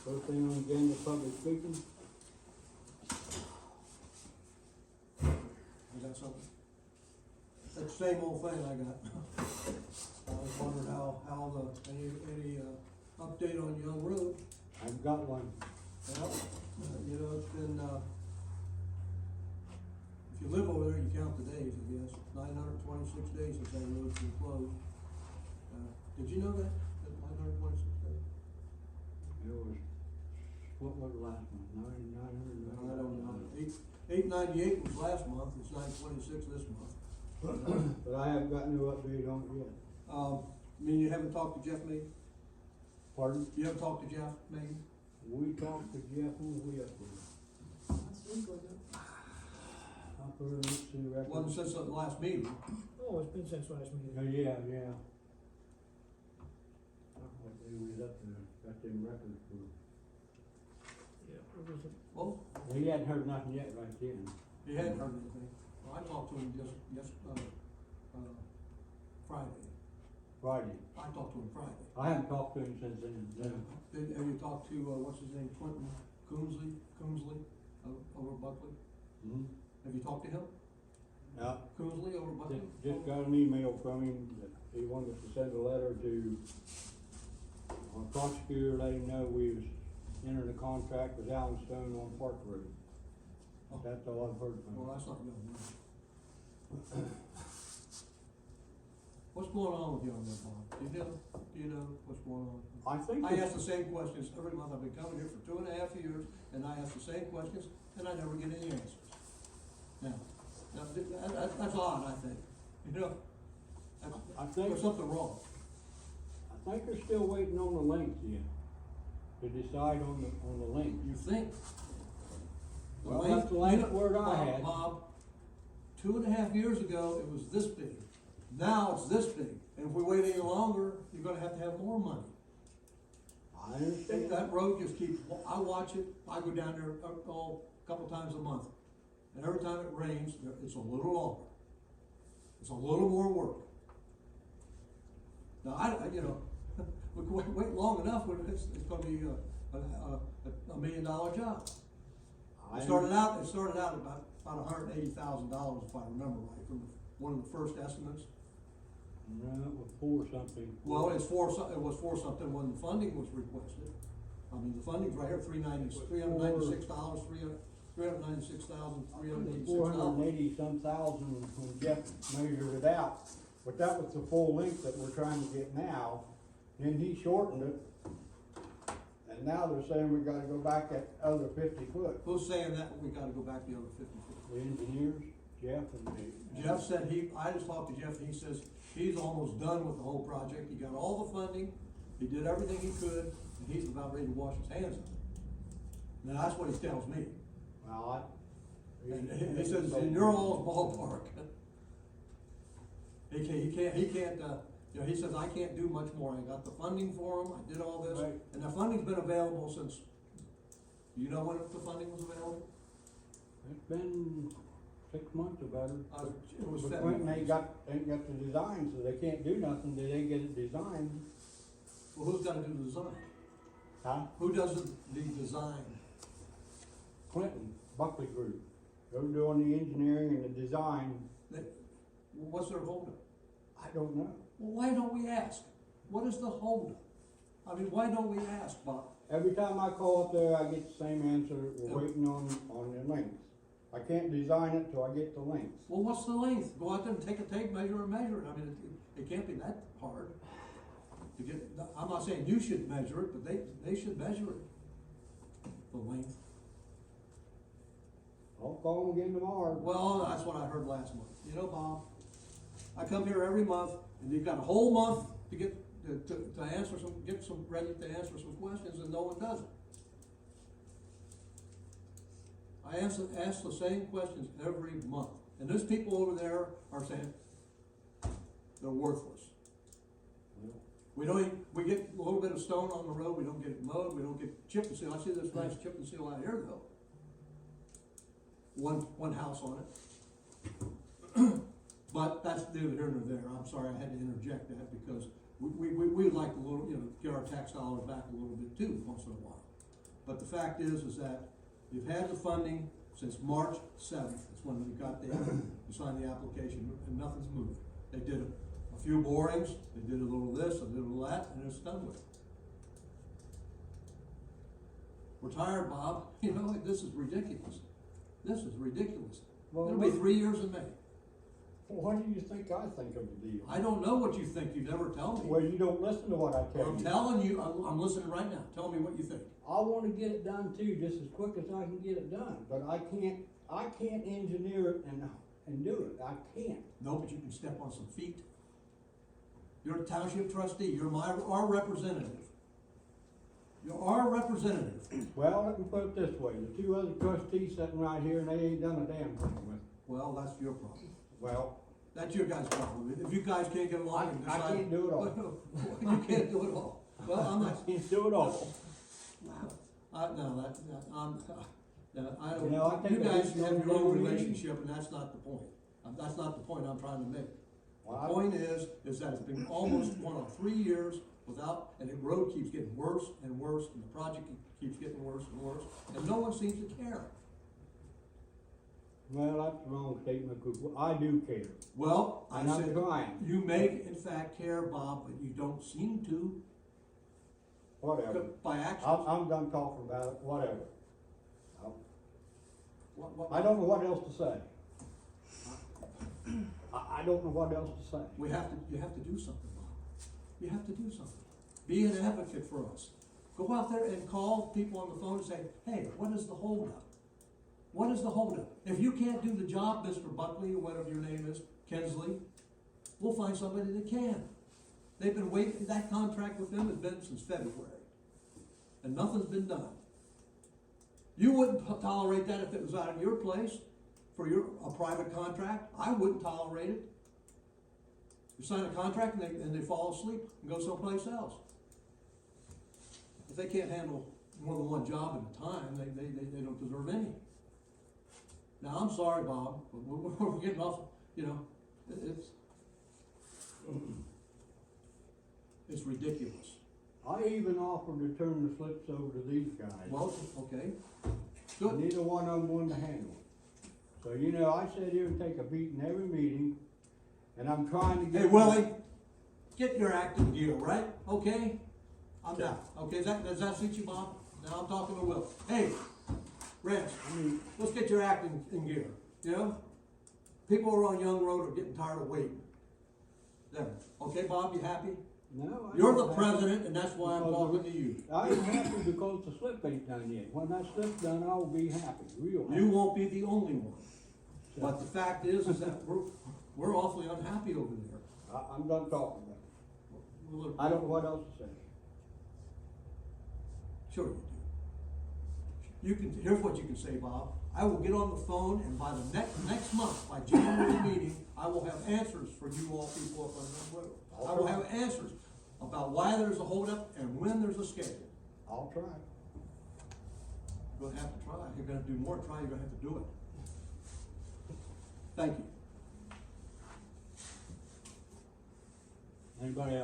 First thing on the agenda, public speaking. You got something? That's the same old thing I got. I was wondering how any update on Young Road? I've got one. Well, you know, it's been, if you live over there, you count the days, I guess, 926 days since that road's been closed. Did you know that 926 days? It was, what was the last one? 900? I don't know. 898 was last month, it's 926 this month. But I haven't got no update on it yet. I mean, you haven't talked to Jeff May? Pardon? You haven't talked to Jeff May? We talked to Jeff, who was we up with? Last week, wasn't it? Up there, let's see, record. Wasn't since the last meeting. Oh, it's been since last meeting. Oh, yeah. What day was up there, got them records for. Yeah, it was a, Well, He hadn't heard nothing yet right then. he hadn't heard anything. Well, I talked to him Friday. Friday. I talked to him Friday. I haven't talked to him since then, no. Have you talked to, what's his name, Quentin Coomsley, over Buckley? Mm-hmm. Have you talked to him? Yeah. Coomsley over Buckley? Just got an email from him that he wanted us to send a letter to our prosecutor, let him know we was entering a contract with Allen Stone on Park Road. Oh. That's all I've heard from him. Well, that's not good news. What's going on with you on that, Bob? Do you know what's going on? I think I it's- ask the same questions every month. I've been coming here for 2.5 years, and I ask the same questions, and I never get any answers. Now that's odd, I think. You know, I think- there's something wrong. I think they're still waiting on the length yet, to decide on the length. You think? Well, that's the last word I Bob, had. Bob, 2.5 years ago, it was this big. Now it's this big. And if we wait any longer, you're gonna have to have more money. I understand. That road just keeps, I watch it, I go down there, a couple times a month. And every time it rains, it's a little longer. It's a little more work. Now, you know, we can wait long enough when it's gonna be a $1 million job. It started out about $180,000, if I remember right, from one of the first estimates. No, it was for something. Well, it was for something when the funding was requested. I mean, the funding's right here, $396, $396,386. 480 some thousand when Jeff measured it out, but that was the full length that we're trying to get now. Then he shortened it, and now they're saying we gotta go back that other 50 foot. Who's saying that we gotta go back the other 50 feet? The engineers, Jeff and me. Jeff said I just talked to Jeff and he says he's almost done with the whole project. He got all the funding, he did everything he could, and he's about ready to wash his hands of it. Now, that's what he tells me. Well, And he says, in your all's ballpark. He can't, you know, he says, I can't do much more. I got the funding for him, I did all this. Right. And the funding's been available since, you know when the funding was available? it's been 6 months or better. It was But February. Quentin ain't got the design, so they can't do nothing till they get it designed. Well, who's gotta do the design? Huh? Who does the design? Clinton, Buckley Group. They're doing the engineering and the design. What's their holdup? I don't know. Well, why don't we ask? What is the holdup? I mean, why don't we ask, Bob? Every time I call up there, I get the same answer, we're waiting on the length. I can't design it till I get the length. Well, what's the length? Go out there and take a tape measure and measure it. I mean, it can't be that hard to get. I'm not saying you should measure it, but they should measure it. The length. I'll call them again tomorrow. Well, that's what I heard last month. You know, Bob, I come here every month, and you've got a whole month to get to answer ready to answer some questions, and no one does it. I ask the same questions every month, and those people over there are saying they're worthless. We get a little bit of stone on the road, we don't get it mowed, we don't get chip and seal. I see this nice chip and seal out here though. One house on it. But that's neither here nor there. I'm sorry, I had to interject that because we like a little, you know, get our tax dollars back a little bit too, once in a while. But the fact is that you've had the funding since March 7th, that's when you got there, you signed the application, and nothing's moved. They did a few borings, they did a little this, a little that, and it's done with. We're tired, Bob, you know, this is ridiculous. This is ridiculous. Well, It'll be 3 years in May. Well, what do you think I think of the deal? I don't know what you think, you never tell me. Well, you don't listen to what I tell I'm you. telling you, I'm listening right now, tell me what you think. I wanna get it done too, just as quick as I can get it done, but I can't engineer it and do it, I can't. No, but you can step on some feet. You're a township trustee, you're our representative. You're our representative. Well, let me put it this way, the two other trustees sitting right here, and they ain't done a damn thing with it. Well, that's your problem. Well, That's your guys' problem. If you guys can't get along and I decide. can't do it all. You can't do it all. Well, I'm I not. can't do it all. No, I don't, You know, I think you guys it's have your no own meeting. relationship, and that's not the point. That's not the point I'm trying to make. The Well, point is that it's been almost going on 3 years without, and the road keeps getting worse and worse, and the project keeps getting worse and worse, and no one seems to care. Well, that's the wrong statement, because I do care. Well, I And I'm said, trying. you may in fact care, Bob, but you don't seem to, Whatever. by actions. I'm done talking about it, whatever. What- I don't know what else to say. I don't know what else to say. you have to do something, Bob. You have to do something. Be an advocate for us. Go out there and call people on the phone and say, hey, what is the holdup? What is the holdup? If you can't do the job, Mr. Buckley, or whatever your name is, Kensley, we'll find somebody that can. They've been waiting, that contract with them has been since February, and nothing's been done. You wouldn't tolerate that if it was out of your place for a private contract. I wouldn't tolerate it. You sign a contract and they fall asleep and go someplace else. If they can't handle more than one job at a time, they don't deserve any. Now, I'm sorry, Bob, but we're getting off, you know, it's ridiculous. I even offered to turn the slips over to these guys. Well, okay, good. Neither one of them wanted to handle it. So, you know, I sit here and take a beating every meeting, and I'm trying to get. Hey, Willie, get your act in gear, right? Okay? I'm done. Okay, does that suit you, Bob? Now I'm talking to Will. Hey, Rich, let's get your act in gear, you know? People who are on Young Road are getting tired of waiting. There. Okay, Bob, you happy? No, You're the president, and that's why I'm Because talking to you. I ain't happy because the slip ain't done yet. When that slip's done, I'll be happy, real happy. You won't be the only one. But the fact is that we're awfully unhappy over there. I'm done talking about it. We'll- I don't know what else to say. Sure you do. Here's what you can say, Bob. I will get on the phone, and by the next month, by January meeting, I will have answers for you all people up on the road. I will have answers about why there's a holdup and when there's a schedule. I'll try. You're gonna have to try. You're gonna do more try, you're gonna have to do it. Thank you. Anybody else?